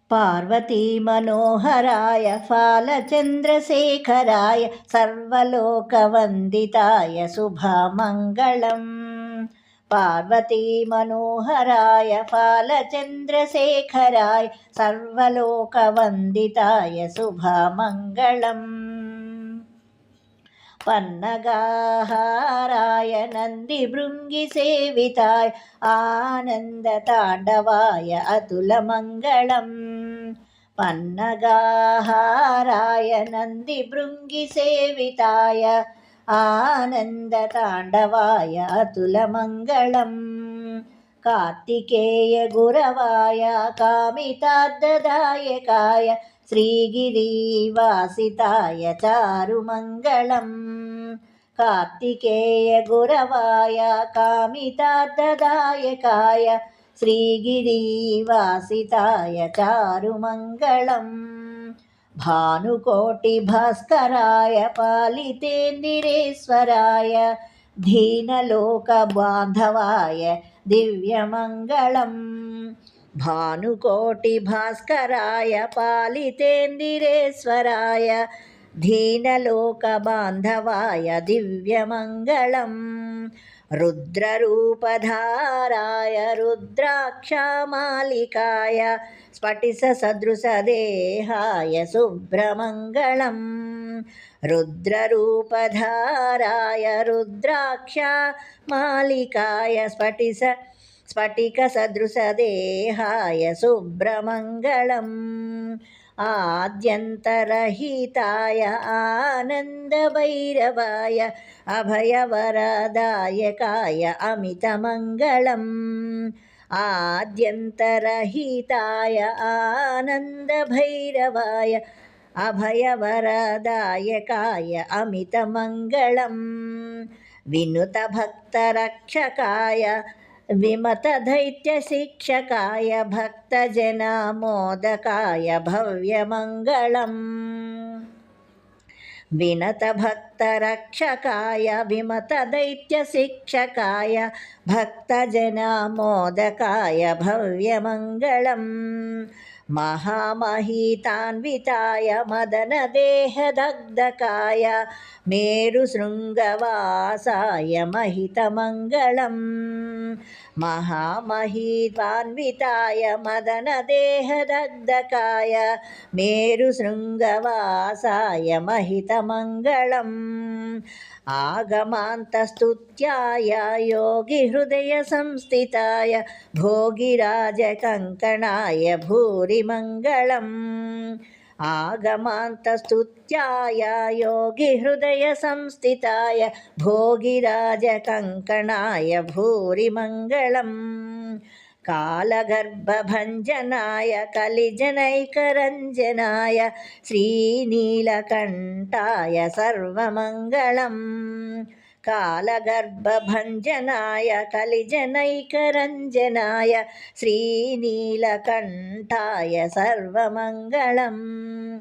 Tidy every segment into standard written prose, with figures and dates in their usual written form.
Parvati Manoharrai फालचन्द्रशेखराय सर्वलोकवन्दिताय शुभमङ्गलम्। Parvati Manoharrai फालचन्द्रशेखराय सर्वलोकवन्दिताय शुभमङ्गलम्। पन्नगाहाराय नन्दिभृङ्गिसेविताय आनन्दताण्डवाय अतुलमङ्गलम्। पन्नगाहाराय नन्दिभृङ्गिसेविताय आनन्दताण्डवाय अतुलमङ्गलम्। Kartikeya गुरवाय कामितार्थदायकाय श्रीगिरिवासिताय चारुमङ्गलम्। Kartikeya गुरवाय कामितार्थदायकाय श्रीगिरिवासिताय चारुमङ्गलम्। भानुकोटिभास्कराय पालितेन्दिरेश्वराय दीनलोकबान्धवाय दिव्यमङ्गलम्। भानुकोटिभास्कराय पालितेन्दिरेश्वराय दीनलोकबान्धवाय दिव्यमङ्गलम्। रुद्ररूपधाराय रुद्राक्षमालिकाय स्फटिकसदृशदेहाय शुभ्रमङ्गलम्। रुद्ररूपधाराय रुद्राक्षमालिकाय स्फटिकसदृशदेहाय शुभ्रमङ्गलम्। आद्यन्तरहिताय आनन्दभैरवाय अभयवरदायकाय अमितमङ्गलम्। आद्यन्तरहिताय आनन्दभैरवाय अभयवरदायकाय अमितमङ्गलम्। विनुतभक्तरक्षकाय विमतदैत्यशिक्षकाय भक्तजनमोदकाय भव्यमङ्गलम्। विनतभक्तरक्षकाय विमतदैत्यशिक्षकाय भक्तजनमोदकाय भव्यमङ्गलम्। महामहितान्विताय मदनदेहदग्धकाय मेरुशृङ्गवासाय महितमङ्गलम्। महामहितान्विताय मदनदेहदग्धकाय मेरुशृङ्गवासाय महितमङ्गलम्। आगमान्तस्तुत्याय योगिहृदयसंस्थिताय भोगिराजकङ्कणाय भूरिमङ्गलम्। आगमान्तस्तुत्याय योगिहृदयसंस्थिताय भोगिराजकङ्कणाय भूरिमङ्गलम्। कालगर्भभञ्जनाय कलिजनैकरञ्जनाय श्रीनीलकण्ठाय सर्वमङ्गलम्। कालगर्भभञ्जनाय कलिजनैकरञ्जनाय श्रीनीलकण्ठाय सर्वमङ्गलम्।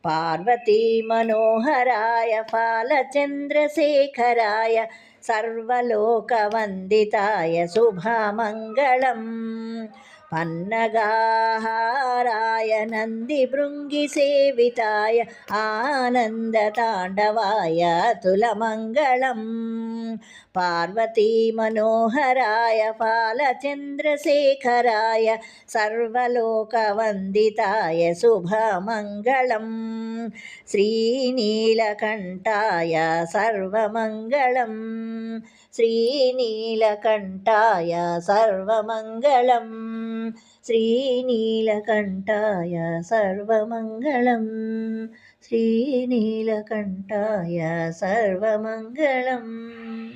Parvati Manoharrai फालचन्द्रशेखराय सर्वलोकवन्दिताय शुभमङ्गलम्। पन्नगाहाराय नन्दिभृङ्गिसेविताय आनन्दताण्डवाय अतुलमङ्गलम्। Parvati Manoharrai फालचन्द्रशेखराय सर्वलोकवन्दिताय शुभमङ्गलम्। श्रीनीलकण्ठाय सर्वमङ्गलम्। श्रीनीलकण्ठाय सर्वमङ्गलम्। श्रीनीलकण्ठाय सर्वमङ्गलम्। श्रीनीलकण्ठाय सर्वमङ्गलम्।